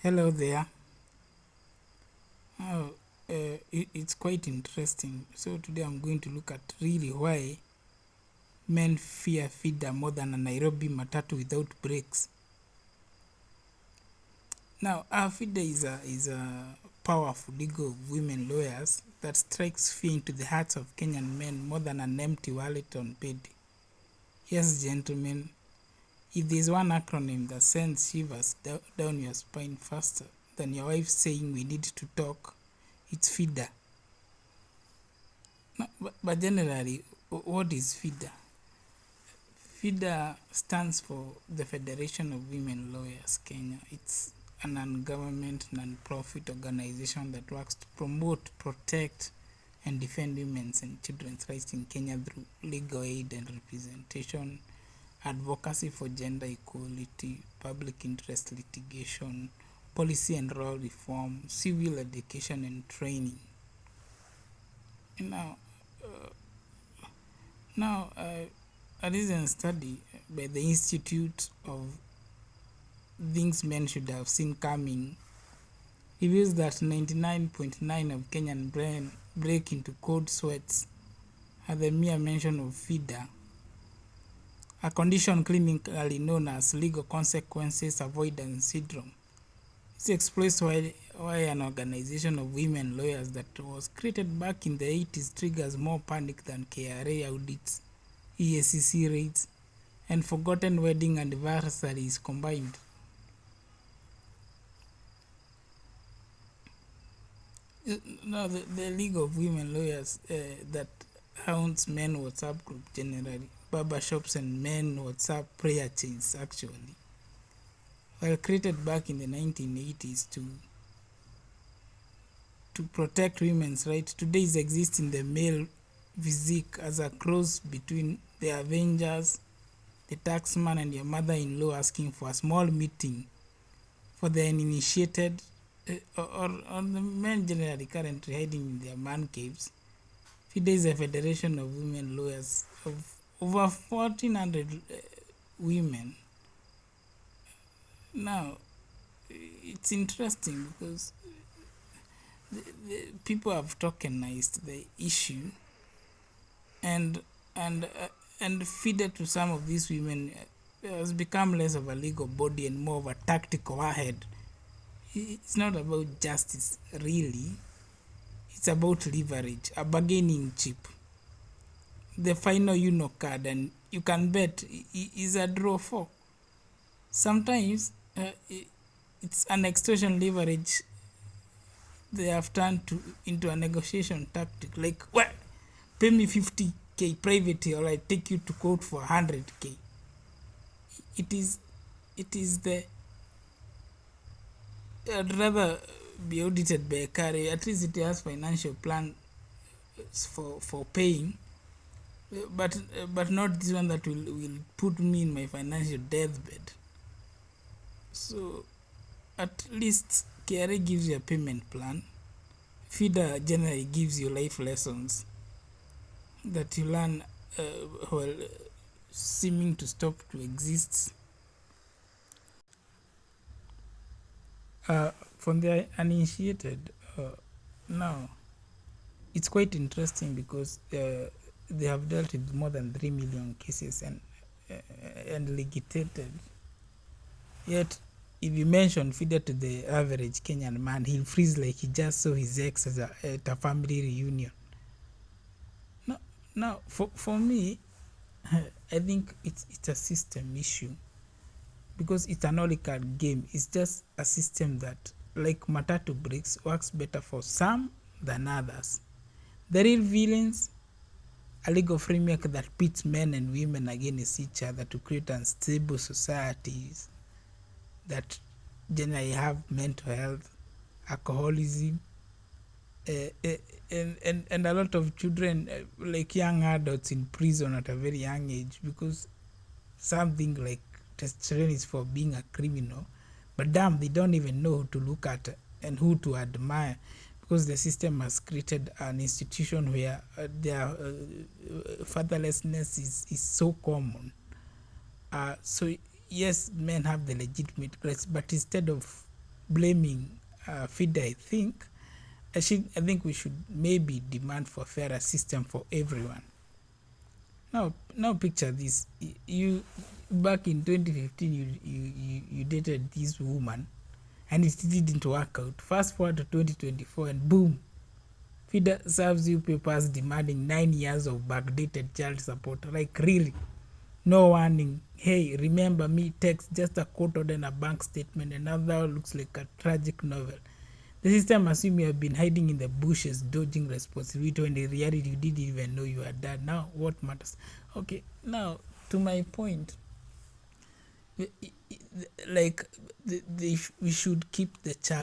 Hello there. Oh, it's quite interesting. So today I'm going to look at really why men fear FIDA more than a Nairobi Matatu without brakes. Now, FIDA is a powerful league of women lawyers that strikes fear into the hearts of Kenyan men more than an empty wallet on payday. Yes, gentlemen, if there's one acronym that sends shivers down your spine faster than your wife saying we need to talk, it's FIDA. No, but generally, what is FIDA? FIDA stands for the Federation of Women Lawyers Kenya. It's a non-government, non-profit organization that works to promote, protect, and defend women's and children's rights in Kenya through legal aid and representation, advocacy for gender equality, public interest litigation, policy and law reform, civil education and training. Now, a recent study by the Institute of Things Men Should Have Seen Coming reveals that 99.9 of Kenyan men break into cold sweats at the mere mention of FIDA, a condition clinically known as legal consequences avoidance syndrome. This explains why an organization of women lawyers that was created back in the 80s triggers more panic than KRA audits, EACC raids, and forgotten wedding anniversaries combined. No, the League of Women Lawyers that hounds men WhatsApp group generally, barbershops and men WhatsApp prayer chains actually, were created back in the 1980s to protect women's rights. Today exist in the male physique as a cross between the Avengers, the taxman, and your mother-in-law asking for a small meeting for the uninitiated or the men generally currently hiding in their man caves. FIDA is a federation of women lawyers of over 1,400 women. Now, it's interesting because the people have tokenized the issue and and uh, and FIDA to some of these women has become less of a legal body and more of a tactical warhead. It's not about justice, really. It's about leverage, a bargaining chip. The final card, and you can bet is a draw for. Sometimes it's an extortion leverage they have turned into a negotiation tactic. Like, well, pay me 50K privately, or I take you to court for 100K. It is the I'd rather be audited by a carrier. At least it has financial plan for paying, but not this one that will put me in my financial deathbed. So at least KRA gives you a payment plan. FIDA generally gives you life lessons that you learn while seeming to stop to exist. From the uninitiated, now it's quite interesting because they have dealt with more than 3 million cases and litigated. Yet, if you mention FIDA to the average Kenyan man, he'll freeze like he just saw his ex at a family reunion. Now, for me, I think it's a system issue because it's an oligarch game. It's just a system that, like Matatu bricks, works better for some than others. The real villains, a legal framework that pits men and women against each other to create unstable societies that generally have mental health, alcoholism, and a lot of children, like young adults in prison at a very young age because something like testosterone is for being a criminal. But damn, they don't even know who to look at and who to admire because the system has created an institution where their fatherlessness is so common. So yes, men have the legitimate rights, but instead of blaming FIDA, I think we should maybe demand for fairer system for everyone. Now picture this: you back in 2015, you dated this woman, and it didn't work out. Fast forward to 2024, and boom, FIDA serves you papers demanding 9 years of backdated child support. Like, really? No warning. Hey, remember me? Text just a quote and a bank statement, and now that looks like a tragic novel. The system assumes you have been hiding in the bushes, dodging responsibility, when in reality you didn't even know you were dad. Now, what matters? Okay, now to my point, like we should keep the child